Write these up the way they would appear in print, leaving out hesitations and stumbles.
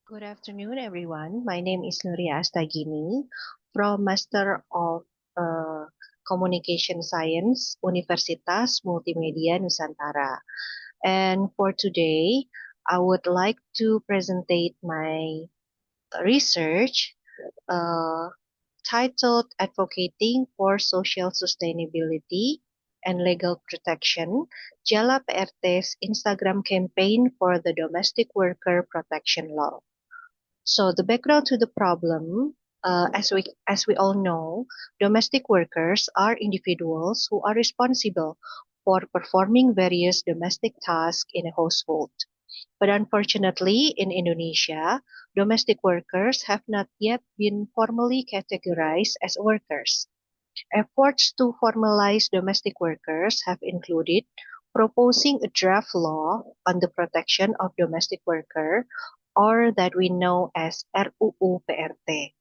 Good afternoon, everyone. My name is Nuria Astagini from Master of uh, Communication Science, Universitas Multimedia Nusantara. And for today, I would like to presentate my research uh, titled Advocating for Social Sustainability and Legal Protection, Jala PRT's Instagram campaign for the Domestic Worker Protection Law. So the background to the problem, as we all know, domestic workers are individuals who are responsible for performing various domestic tasks in a household. But unfortunately, in Indonesia, domestic workers have not yet been formally categorized as workers. Efforts to formalize domestic workers have included proposing a draft law on the protection of domestic worker, or that we know as RUU PRT.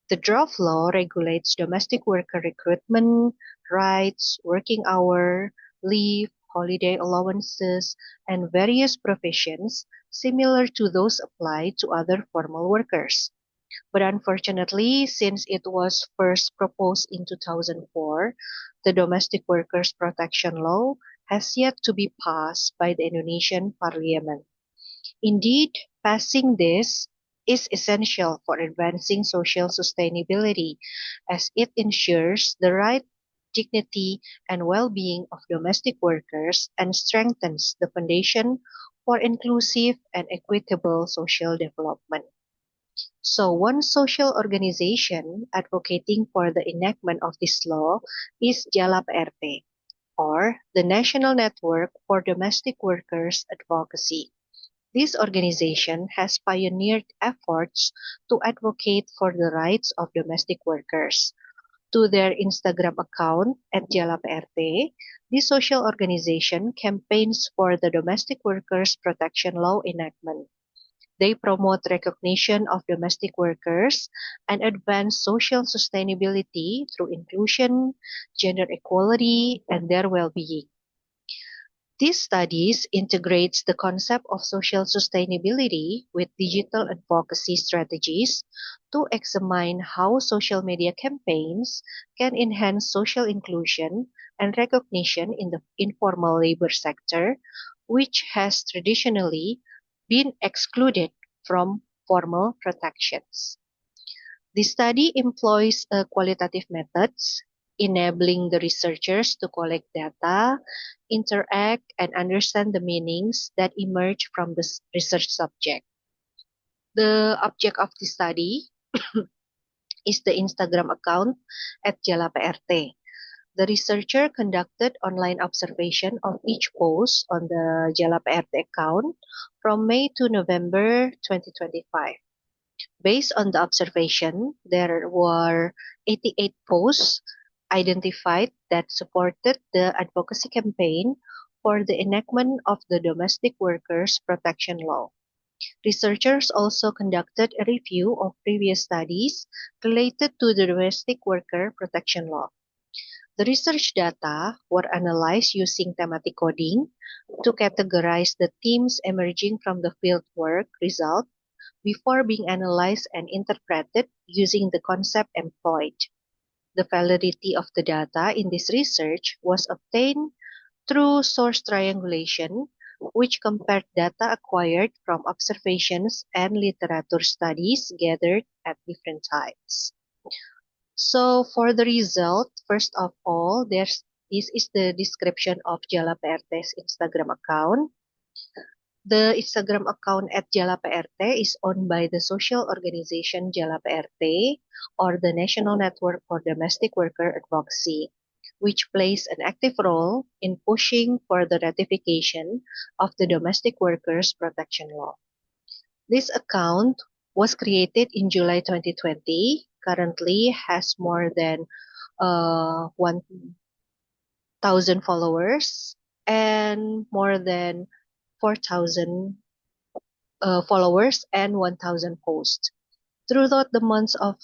The draft law regulates domestic worker recruitment, rights, working hour, leave, holiday allowances, and various provisions similar to those applied to other formal workers. But unfortunately, since it was first proposed in 2004, the Domestic Workers Protection Law has yet to be passed by the Indonesian Parliament. Indeed, passing this is essential for advancing social sustainability as it ensures the right, dignity, and well-being of domestic workers and strengthens the foundation for inclusive and equitable social development. So, one social organization advocating for the enactment of this law is Jalap RT, or the National Network for Domestic Workers Advocacy. This organization has pioneered efforts to advocate for the rights of domestic workers. To their Instagram account at Jalap RT, this social organization campaigns for the Domestic Workers Protection Law enactment. They promote recognition of domestic workers and advance social sustainability through inclusion, gender equality, and their well-being. These studies integrates the concept of social sustainability with digital advocacy strategies to examine how social media campaigns can enhance social inclusion and recognition in the informal labor sector, which has traditionally been excluded from formal protections. The study employs qualitative methods, enabling the researchers to collect data, interact, and understand the meanings that emerge from the research subject. The object of the study is the Instagram account at Jala PRT. The researcher conducted online observation of each post on the Jala PRT account from May to November 2025. Based on the observation, there were 88 posts identified that supported the advocacy campaign for the enactment of the Domestic Workers Protection Law. Researchers also conducted a review of previous studies related to the Domestic Worker Protection Law. The research data were analyzed using thematic coding to categorize the themes emerging from the fieldwork result before being analyzed and interpreted using the concept employed. The validity of the data in this research was obtained through source triangulation, which compared data acquired from observations and literature studies gathered at different times. So for the result, first of all, this is the description of Jala PRT's Instagram account. The Instagram account at Jala PRT is owned by the social organization Jala PRT, or the National Network for Domestic Worker Advocacy, which plays an active role in pushing for the ratification of the Domestic Workers Protection Law. This account was created in July 2020, currently has more than 1,000 followers and more than 4,000 followers and 1,000 posts. Throughout the months of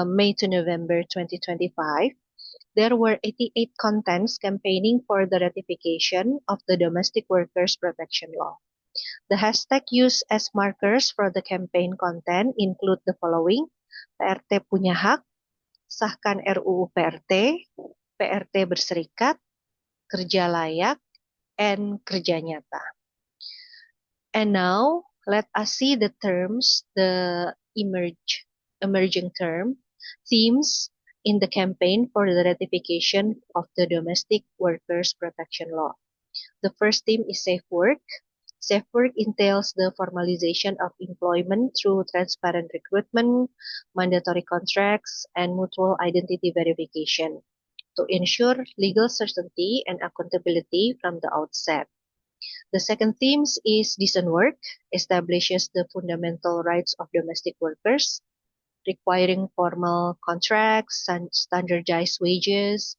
May to November 2025, there were 88 contents campaigning for the ratification of the Domestic Workers Protection Law. The hashtag used as markers for the campaign content include the following: PRT punya hak, sahkan RUU PRT, PRT berserikat, kerja layak, and kerja nyata. And now, let us see the terms, the emerging themes in the campaign for the ratification of the Domestic Workers Protection Law. The first theme is safe work. Safe work entails the formalization of employment through transparent recruitment, mandatory contracts, and mutual identity verification to ensure legal certainty and accountability from the outset. The second theme is decent work, establishes the fundamental rights of domestic workers, requiring formal contracts, standardized wages,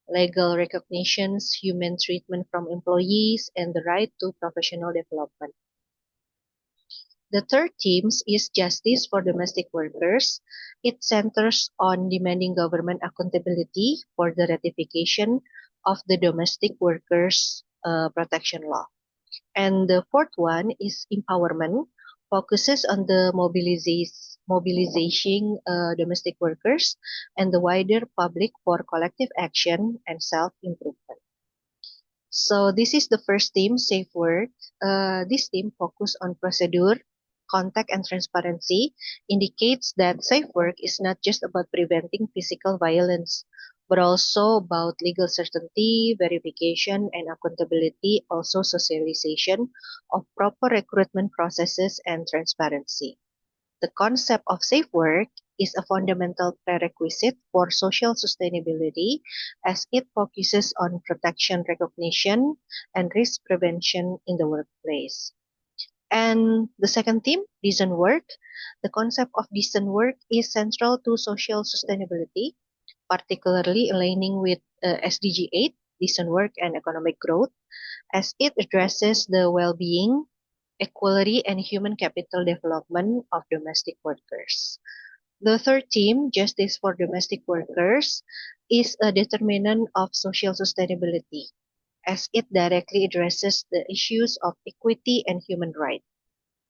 legal recognitions, human treatment from employees, and the right to professional development. The third theme is justice for domestic workers. It centers on demanding government accountability for the ratification of the Domestic Workers Protection Law. And the fourth one is empowerment, focuses on the mobilizing domestic workers and the wider public for collective action and self-improvement. So this is the first theme, safe work. This theme focus on procedure, contact, and transparency, indicates that safe work is not just about preventing physical violence, but also about legal certainty, verification, and accountability, also socialization of proper recruitment processes and transparency. The concept of safe work is a fundamental prerequisite for social sustainability as it focuses on protection recognition and risk prevention in the workplace. And the second theme, decent work. The concept of decent work is central to social sustainability, particularly aligning with SDG 8, decent work and economic growth, as it addresses the well-being, equality, and human capital development of domestic workers. The third theme, justice for domestic workers, is a determinant of social sustainability, as it directly addresses the issues of equity and human rights.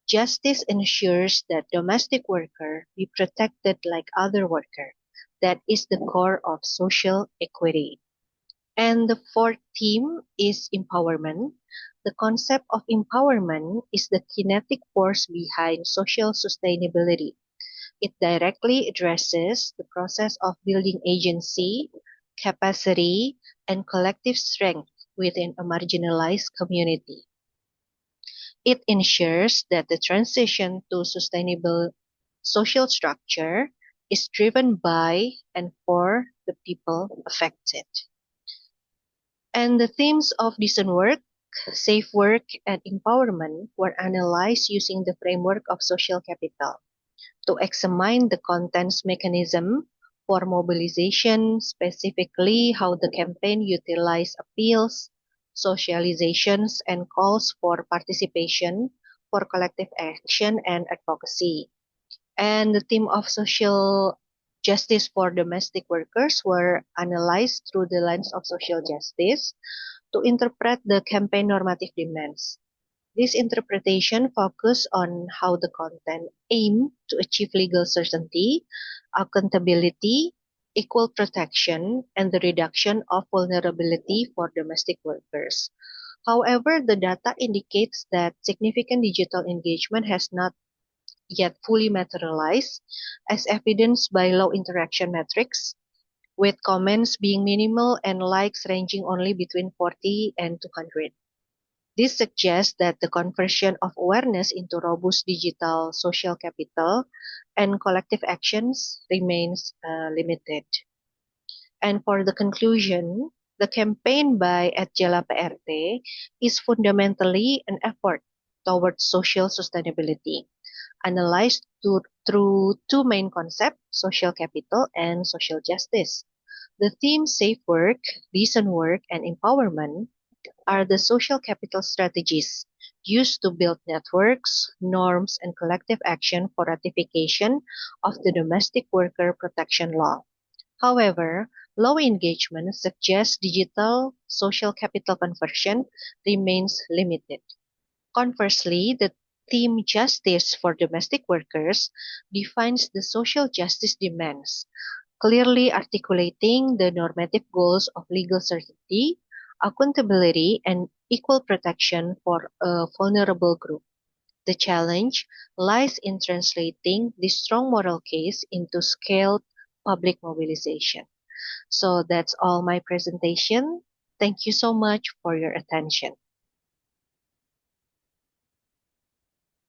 Justice ensures that domestic workers be protected like other workers. That is the core of social equity. And the fourth theme is empowerment. The concept of empowerment is the kinetic force behind social sustainability. It directly addresses the process of building agency, capacity, and collective strength within a marginalized community. It ensures that the transition to sustainable social structure is driven by and for the people affected. And the themes of decent work, safe work, and empowerment were analyzed using the framework of social capital to examine the contents mechanism for mobilization, specifically how the campaign utilized appeals, socializations, and calls for participation for collective action and advocacy. And the theme of social justice for domestic workers were analyzed through the lens of social justice to interpret the campaign normative demands. This interpretation focuses on how the content aim to achieve legal certainty, accountability, equal protection, and the reduction of vulnerability for domestic workers. However, the data indicates that significant digital engagement has not yet fully materialized, as evidenced by low interaction metrics, with comments being minimal and likes ranging only between 40 and 200. This suggests that the conversion of awareness into robust digital social capital and collective actions remains limited. And for the conclusion, the campaign by Adjala PRT is fundamentally an effort towards social sustainability, analyzed through two main concepts, social capital and social justice. The themes safe work, decent work, and empowerment are the social capital strategies used to build networks, norms, and collective action for ratification of the Domestic Worker Protection Law. However, low engagement suggests digital social capital conversion remains limited. Conversely, the theme Justice for Domestic Workers defines the social justice demands, clearly articulating the normative goals of legal certainty, accountability, and equal protection for a vulnerable group. The challenge lies in translating this strong moral case into scaled public mobilization. So that's all my presentation. Thank you so much for your attention.